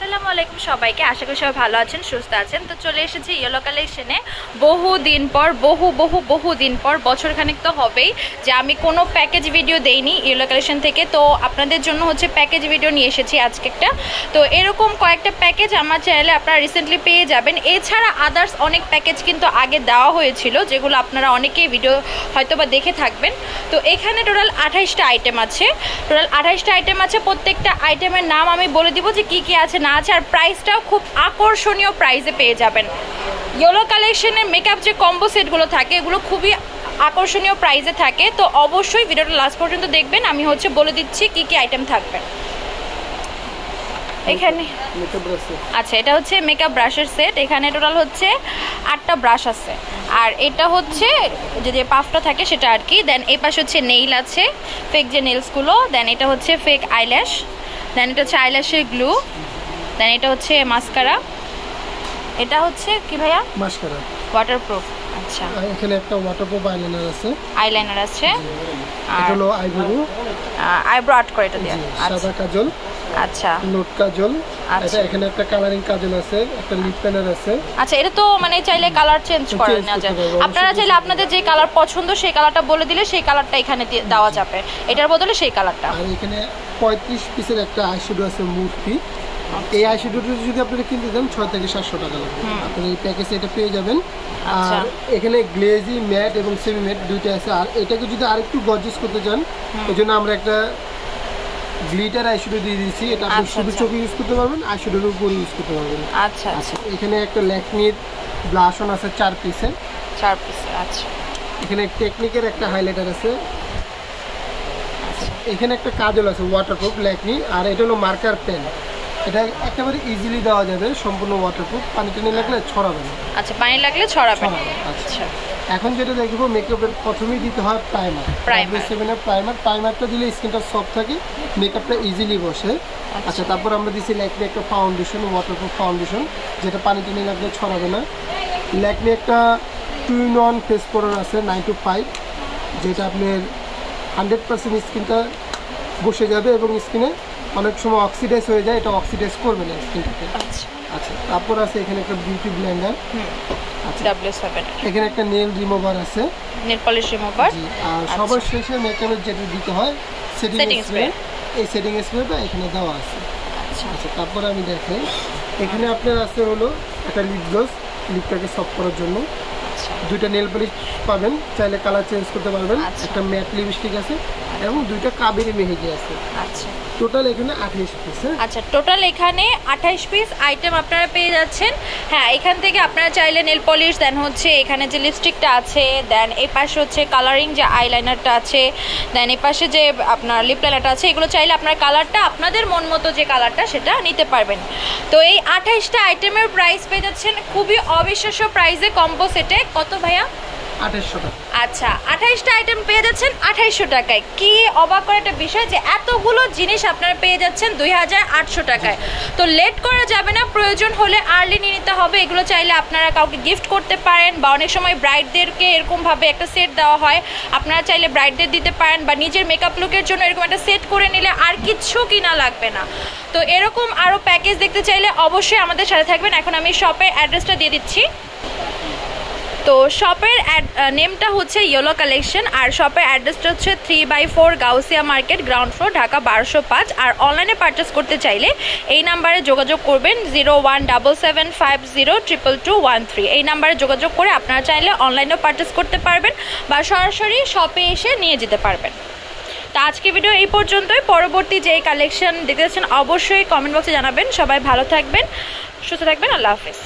আসসালামু আলাইকুম সবাইকে, আশা করি সবাই ভালো আছেন, সুস্থ আছেন। তো চলে এসেছি ইয়েলো কালেকশনে বহুদিন পর, বছরখানেক তো হবেই যে আমি কোনো প্যাকেজ ভিডিও দেইনি ইয়েলো কালেকশন থেকে। তো আপনাদের জন্য হচ্ছে প্যাকেজ ভিডিও নিয়ে এসেছি আজকে একটা। তো এরকম কয়েকটা প্যাকেজ আমার চ্যানেলে আপনারা রিসেন্টলি পেয়ে যাবেন। এছাড়া আদার্স অনেক প্যাকেজ কিন্তু আগে দেওয়া হয়েছিল, যেগুলো আপনারা অনেকেই ভিডিও হয়তো বা দেখে থাকবেন। তো এখানে টোটাল 28টা আইটেম আছে, প্রত্যেকটা আইটেমের নাম আমি বলে দিব যে কি কি আছে না আছে, আর প্রাইসটাও খুব আকর্ষণীয় প্রাইসে পেয়ে যাবেন। ইয়েলো কালেকশনের মেকআপ যে কম্বো সেটগুলো থাকে এগুলো খুবই আকর্ষণীয় প্রাইসে থাকে। তো অবশ্যই ভিডিওটা লাস্ট পর্যন্ত দেখবেন, আমি হচ্ছে বলে দিচ্ছি কি কি আইটেম থাকবে এখানে। আচ্ছা, এটা হচ্ছে মেকআপ ব্রাশের সেট। এখানে টোটাল হচ্ছে 8টা ব্রাশ আছে, আর এটা হচ্ছে যে পাফটা থাকে সেটা আর কি। দেন এই পাশে হচ্ছে নেইল আছে, ফেক যে নেলসগুলো। দেন এটা হচ্ছে ফেক আইল্যাশ। দেন এটা হচ্ছে আইল্যাশের গ্লু। দেন এটা হচ্ছে মাস্কারা। এটা হচ্ছে কি ভাইয়া? Mascara waterproof. আচ্ছা, এখানে একটা ওয়াটারপ্রুফ আইলাইনার আছে। আর হলো আইব্রো আর্ট করে এটা দিয়ে সাদা কাজল। আচ্ছা, নোট কাজল। আচ্ছা, এখানে একটা কালারিং কাজল আছে, একটা লিপ পেনার আছে। আচ্ছা, এটা তো মানে চাইলে কালার চেঞ্জ করা যায়। আপনারা চাইলে আপনাদের যে কালার পছন্দ সেই কালারটা বলে দিলে সেই কালারটা এখানে দেওয়া যাবে, এটার বদলে সেই কালারটা। আর এখানে 35 পিসের একটা আইশ্যাডো আছে মূর্তি। এই আইশ্যাডোটা যদি আপনারা কিনতে চান 6 থেকে 700 টাকা লাগবে। আপনি এই প্যাকেজে এটা পেয়ে যাবেন। আর এখানে গ্লেজি, ম্যাট এবং সেমি ম্যাট দুইটা আছে। আর এটাকে যদি আরেকটু গর্জিয়াস করতে চান এজন্য আমরা একটা গ্লিটার আইশ্যাডো দিয়ে দিয়েছি। এটা আপনি শুধু চোখে ইউজ করতে পারবেন, আইশ্যাডোর উপর ইউজ করতে পারবেন। আচ্ছা আচ্ছা, এখানে একটা ল্যাকমির ব্লাশ অন আছে 4 পিসের। আচ্ছা, এখানে টেকনিকের একটা হাইলাইটার আছে। এখানে একটা কাজল আছে ওয়াটারপ্রুফ ল্যাকমি। আর এটা হলো মার্কার পেন। এটা একেবারে ইজিলি দেওয়া যাবে, সম্পূর্ণ ওয়াটারপ্রুফ, পানি টানি লাগলে ছড়াবে না। আচ্ছা, পানি লাগলে ছড়াবে না। আচ্ছা, এখন যেটা দেখবো মেকআপের প্রথমেই দিতে হয় প্রাইমারটা দিলে স্কিনটা সফট থাকে, মেকআপটা ইজিলি বসে। আচ্ছা, তারপর আমরা দিচ্ছি ল্যাকমি একটা ফাউন্ডেশন, ওয়াটারপ্রুফ ফাউন্ডেশন, যেটা পানি টানি লাগলে ছড়াবে না। ল্যাকমি একটা 2-in-1 ফেস পাউডার আছে 9 to 5, যেটা আপনার 100% স্কিনটা বসে যাবে এবং স্কিনে অনেক সময় অক্সিডাইজ হয়ে যায়, এটা অক্সিডাইজ করবে না স্কিনটাকে। আচ্ছা, তারপর আছে এখানে একটা বিউটি ব্লেন্ডার। W7। এখানে একটা নেল রিমুভার আছে, নেল পলিশ রিমুভার। আর সবার শেষে মেকআপের যেটা দিতে হয় সেটিং স্প্রে। এই সেটিং স্প্রেটা এখানে দেওয়া আছে। আচ্ছা, তারপর আমি দেখাই এখানে আপনার আছে হলো একটা লিপ গ্লস, লিপটাকে সফট করার জন্য। দুইটা নেল পলিশ পাবেন, চাইলে কালার চেঞ্জ করতে পারবেন। একটা ম্যাট লিপস্টিক আছে এবং দুইটা কাবেরি মেহেদি আছে। আচ্ছা, টোটাল এখানে 28 পিস। আচ্ছা, টোটাল এখানে 28 পিস আইটেম আপনারা পেয়ে যাচ্ছেন। হ্যাঁ, এখান থেকে আপনারা চাইলে নেল পলিশ, দেন হচ্ছে এখানে যে লিপস্টিকটা আছে, দেন এই পাশে হচ্ছে কালারিং যে আইলাইনারটা আছে, দেন এই পাশে যে আপনার লিপ লাইনারটা আছে, এগুলো চাইলে আপনার কালারটা আপনাদের মন মতো যে কালারটা সেটা নিতে পারবেন। তো এই 28টা আইটেমের প্রাইস পেয়ে যাচ্ছেন খুবই অবিশ্বাস্য প্রাইসে, কম্বো সেটে। কত ভাইয়া? 2800 টাকা। আচ্ছা, 28টা আইটেম পেয়ে যাচ্ছেন 2800 টাকায়। কি অবাক করা একটা বিষয় যে এতগুলো জিনিস আপনারা পেয়ে যাচ্ছেন 2800 টাকায়। তো লেট করা যাবে না, প্রয়োজন হলে আর্লি নিয়ে নিতে হবে। এগুলো চাইলে আপনারা কাউকে গিফট করতে পারেন, বা অনেক সময় ব্রাইডদেরকে এরকমভাবে একটা সেট দেওয়া হয়, আপনারা চাইলে ব্রাইডদের দিতে পারেন, বা নিজের মেকআপ লুকের জন্য এরকম একটা সেট করে নিলে আর কিচ্ছু কিনা লাগবে না। তো এরকম আরও প্যাকেজ দেখতে চাইলে অবশ্যই আমাদের সাথে থাকবেন। এখন আমি শপের অ্যাড্রেসটা দিয়ে দিচ্ছি। তো শপের নেমটা হচ্ছে ইয়েলো কালেকশন, আর শপের অ্যাড্রেসটা হচ্ছে 3/4 Gausia market, ground floor, Dhaka 1205। আর অনলাইনে পারচেস করতে চাইলে এই নাম্বারে যোগাযোগ করবেন 0177502213। এই নাম্বারে যোগাযোগ করে আপনারা চাইলে অনলাইনেও পারচেস করতে পারবেন, বা সরাসরি শপে এসে নিয়ে যেতে পারবেন। তো আজকে ভিডিও এই পর্যন্তই। পরবর্তী যে কালেকশন দেখতে চাচ্ছেন অবশ্যই কমেন্ট বক্সে জানাবেন। সবাই ভালো থাকবেন, সুস্থ থাকবেন। আল্লাহ হাফেজ।